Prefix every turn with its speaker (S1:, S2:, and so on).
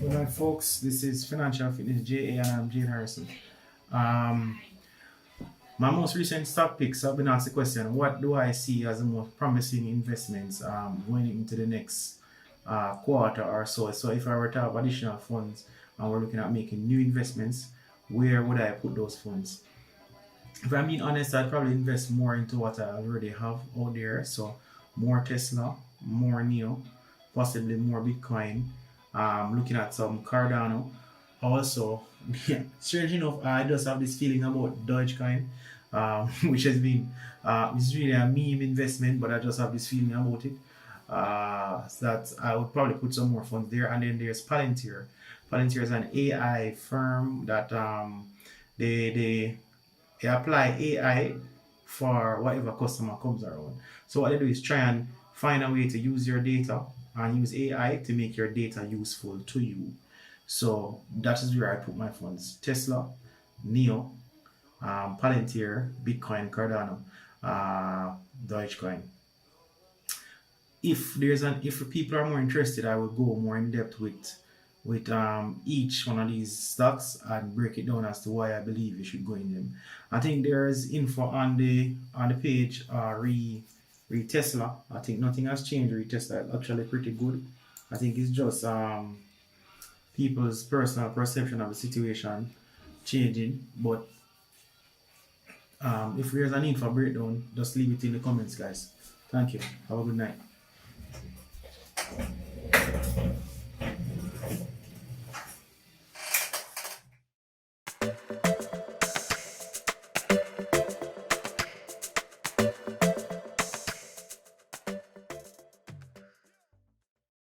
S1: Good night, folks. This is Financial Fitness JA and I'm Jade Harrison. My most recent stock picks, I've been asked the question, what do I see as the most promising investments going into the next quarter or so? So if I were to have additional funds and we're looking at making new investments, where would I put those funds? If I'm being honest, I'd probably invest more into what I already have out there. So more Tesla, more NEO, possibly more Bitcoin. Looking at some Cardano. Also, strange enough, I just have this feeling about Dogecoin, which has been it's really a meme investment, but I just have this feeling about it. So that I would probably put some more funds there. And then there's Palantir. Palantir is an AI firm that they apply AI for whatever customer comes around. So what they do is try and find a way to use your data and use AI to make your data useful to you. So that is where I put my funds: Tesla, NEO, Palantir, Bitcoin, Cardano, Dogecoin. If people are more interested, I will go more in depth with each one of these stocks and break it down as to why I believe you should go in them. I think there's info on the page re Tesla. I think nothing has changed. Re Tesla is actually pretty good. I think it's just people's personal perception of the situation changing. But if there's a need for breakdown, just leave it in the comments, guys. Thank you. Have a good night.